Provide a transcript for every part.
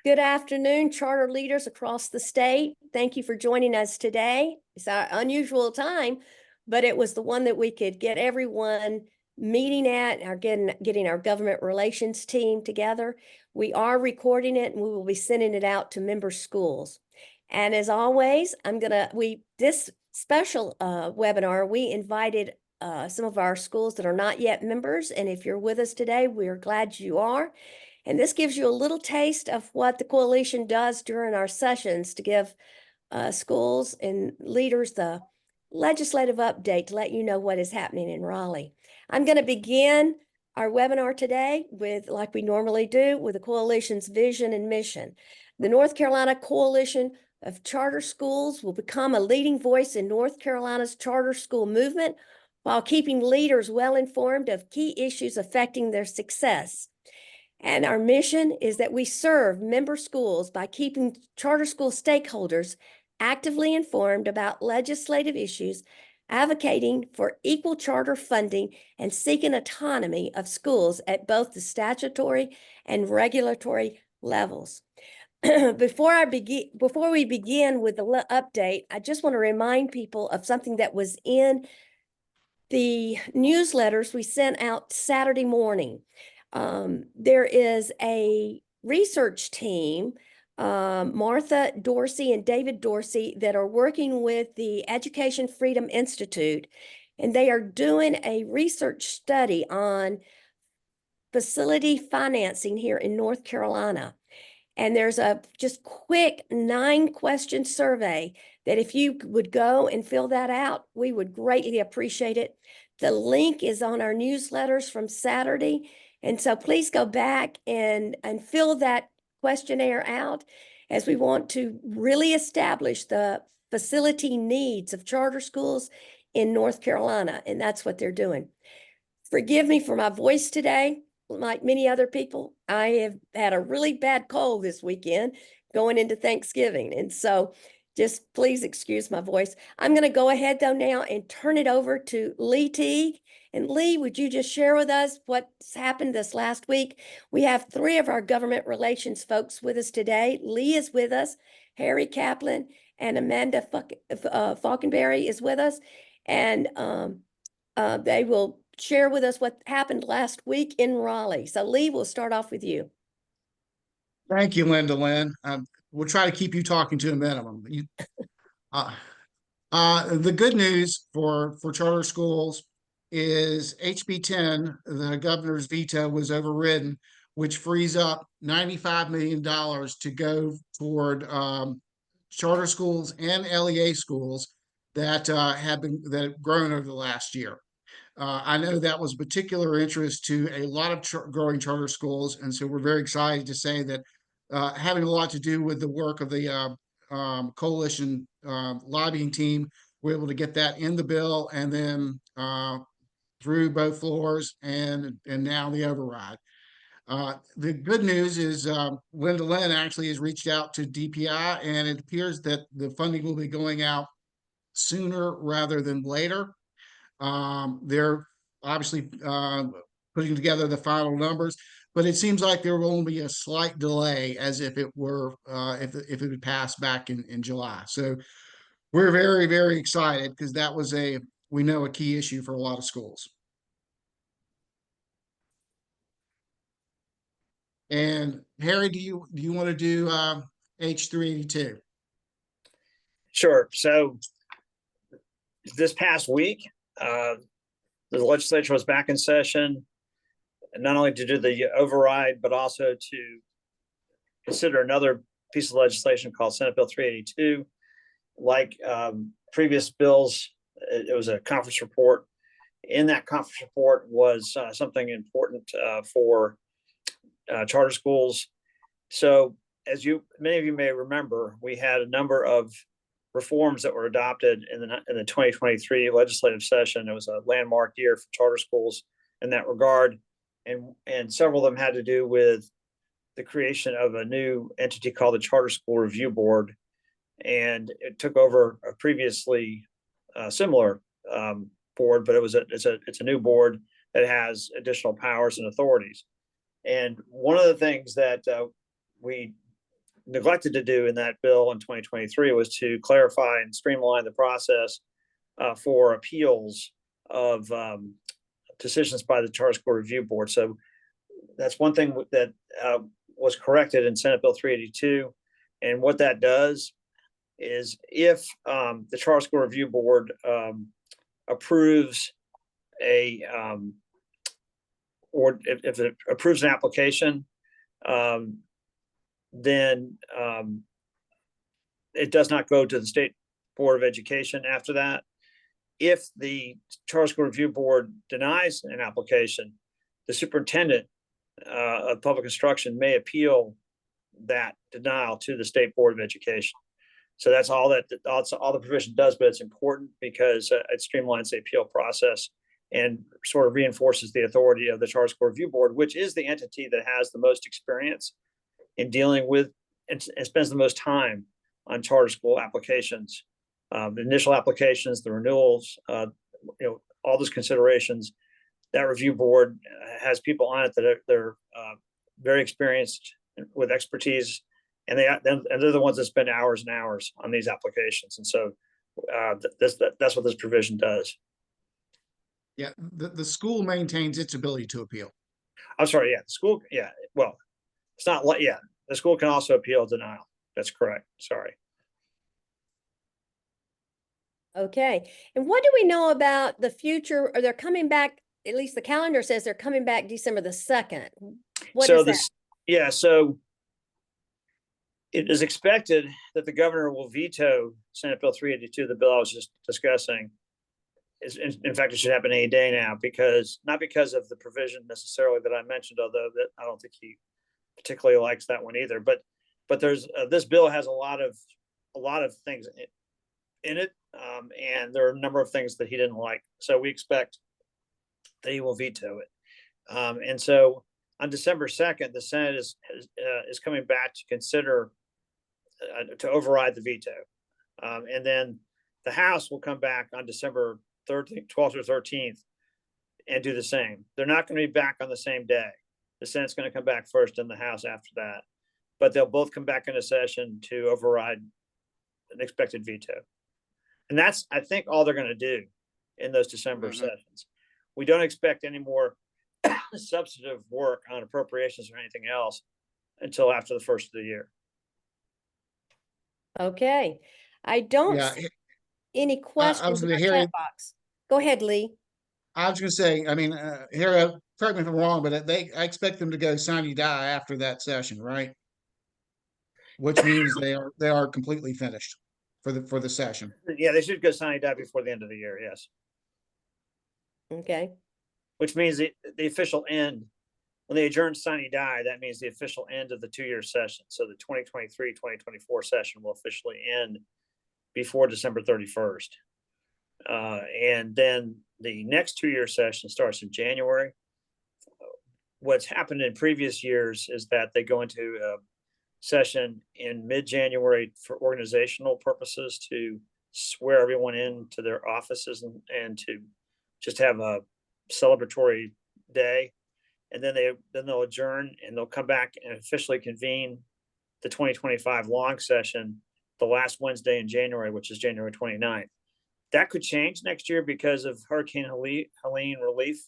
Good afternoon, charter leaders across the state. Thank you for joining us today. It's our unusual time, but it was the one that we could get everyone meeting at, getting our government relations team together. We are recording it and we will be sending it out to member schools. And as always, this special webinar, we invited some of our schools that are not yet members. And if you're with us today, we're glad you are. And this gives you a little taste of what the coalition does during our sessions to give schools and leaders the legislative update to let you know what is happening in Raleigh. I'm going to begin our webinar today with, like we normally do, with the coalition's vision and mission. The North Carolina Coalition of Charter Schools will become a leading voice in North Carolina's charter school movement while keeping leaders well informed of key issues affecting their success. And our mission is that we serve member schools by keeping charter school stakeholders actively informed about legislative issues, advocating for equal charter funding, and seeking autonomy of schools at both the statutory and regulatory levels. Before we begin with the update, I just want to remind people of something that was in the newsletters we sent out Saturday morning. There is a research team, Martha Dorsey and David Dorsey, that are working with the Education Freedom Institute, and they are doing a research study on facility financing here in North Carolina. And there's a just quick 9-question survey that if you would go and fill that out, we would greatly appreciate it. The link is on our newsletters from Saturday. And so please go back and fill that questionnaire out, as we want to really establish the facility needs of charter schools in North Carolina. And that's what they're doing. Forgive me for my voice today. Like many other people, I have had a really bad cold this weekend going into Thanksgiving. And so just please excuse my voice. I'm going to go ahead though now and turn it over to Lee Teague. And Lee, would you just share with us what's happened this last week? We have 3 of our government relations folks with us today. Lee is with us, Harry Kaplan, and Amanda Falkenberry is with us. And they will share with us what happened last week in Raleigh. So Lee, we'll start off with you. Thank you, Linda Lynn. We'll try to keep you talking to a minimum. The good news for charter schools is HB 10, the governor's veto, was overridden, which frees up $95 million to go toward charter schools and LEA schools that have grown over the last year. I know that was particular interest to a lot of growing charter schools, and so we're very excited to say that having a lot to do with the work of the coalition lobbying team, we're able to get that in the bill and then through both floors and now the override. The good news is Linda Lynn actually has reached out to DPI, and it appears that the funding will be going out sooner rather than later. They're obviously putting together the final numbers, but it seems like there will only be a slight delay, as if it were if it would pass back in July. So we're very, very excited because that was we know a key issue for a lot of schools. And Harry, do you want to do H382? Sure. So this past week, the legislature was back in session, not only to do the override, but also to consider another piece of legislation called Senate Bill 382. Like previous bills, it was a conference report. In that conference report was something important for charter schools. So as many of you may remember, we had a number of reforms that were adopted in the 2023 legislative session. It was a landmark year for charter schools in that regard, and several of them had to do with the creation of a new entity called the Charter School Review Board, and it took over a previously similar board, but it's a new board that has additional powers and authorities. And one of the things that we neglected to do in that bill in 2023 was to clarify and streamline the process for appeals of decisions by the Charter School Review Board. So that's one thing that was corrected in Senate Bill 382. And what that does is if the Charter School Review Board approves or if it approves an application, then it does not go to the State Board of Education after that. If the Charter School Review Board denies an application, the superintendent of public instruction may appeal that denial to the State Board of Education. So that's all the provision does, but it's important because it streamlines the appeal process and sort of reinforces the authority of the Charter School Review Board, which is the entity that has the most experience in dealing with and spends the most time on charter school applications, the initial applications, the renewals, all those considerations. That review board has people on it that they're very experienced with expertise, and they're the ones that spend hours and hours on these applications. And so that's what this provision does. Yeah, the school maintains its ability to appeal. I'm sorry. Yeah, the school. Yeah, well, it's not like, yeah, the school can also appeal denial. That's correct. Sorry. Okay. And what do we know about the future? Or they're coming back, at least the calendar says they're coming back December the 2nd. What is that? Yeah, so it is expected that the governor will veto Senate Bill 382, the bill I was just discussing. In fact, it should happen any day now, not because of the provision necessarily that I mentioned, although that I don't think he particularly likes that one either. But there's this bill has a lot of things in it, and there are a number of things that he didn't like. So we expect that he will veto it. And so on December 2nd, the Senate is coming back to consider to override the veto, and then the House will come back on December 12th or 13th and do the same. They're not going to be back on the same day. The Senate's going to come back first and the House after that, but they'll both come back into session to override an expected veto. And that's, I think, all they're going to do in those December sessions. We don't expect any more substantive work on appropriations or anything else until after the first of the year. Okay. I don't see any questions in the chat box. Go ahead, Lee. I was going to say, I mean, Hera, correct me if I'm wrong, but I expect them to go sine die after that session, right? Which means they are completely finished for the session. Yeah, they should go sine die before the end of the year. Yes. Okay. Which means the official end, when they adjourn sine die, that means the official end of the 2-year session. So the 2023-2024 session will officially end before December 31st. And then the next 2-year session starts in January. What's happened in previous years is that they go into a session in mid-January for organizational purposes, to swear everyone into their offices and to just have a celebratory day. And then they'll adjourn and they'll come back and officially convene the 2025 long session the last Wednesday in January, which is January 29th. That could change next year because of Hurricane Helene relief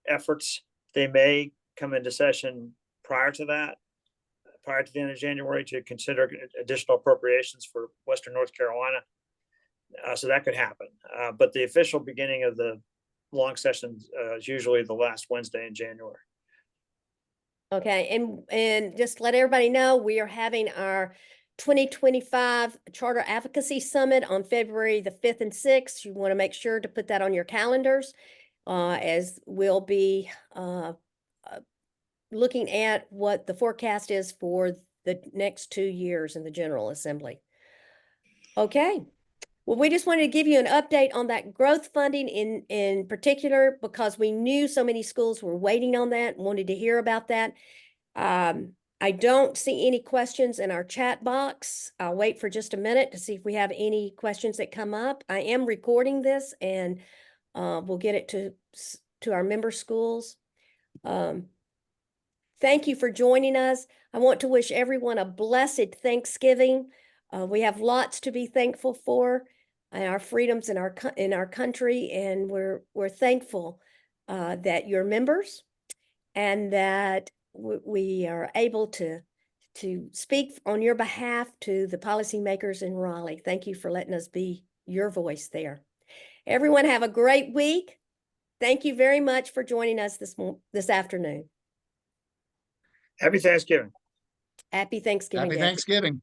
efforts. They may come into session prior to the end of January, to consider additional appropriations for Western North Carolina. So that could happen. But the official beginning of the long session is usually the last Wednesday in January. Okay, and just let everybody know, we are having our 2025 Charter Advocacy Summit on February the 5th and 6th. You want to make sure to put that on your calendars, as we'll be looking at what the forecast is for the next 2 years in the General Assembly. Okay. Well, we just wanted to give you an update on that growth funding in particular, because we knew so many schools were waiting on that and wanted to hear about that. I don't see any questions in our chat box. I'll wait for just a minute to see if we have any questions that come up. I am recording this, and we'll get it to our member schools. Thank you for joining us. I want to wish everyone a blessed Thanksgiving. We have lots to be thankful for, and our freedoms in our country, and we're thankful that you're members and that we are able to speak on your behalf to the policymakers in Raleigh. Thank you for letting us be your voice there. Everyone have a great week. Thank you very much for joining us this afternoon. Happy Thanksgiving. Happy Thanksgiving. Happy to everyone. Thanksgiving.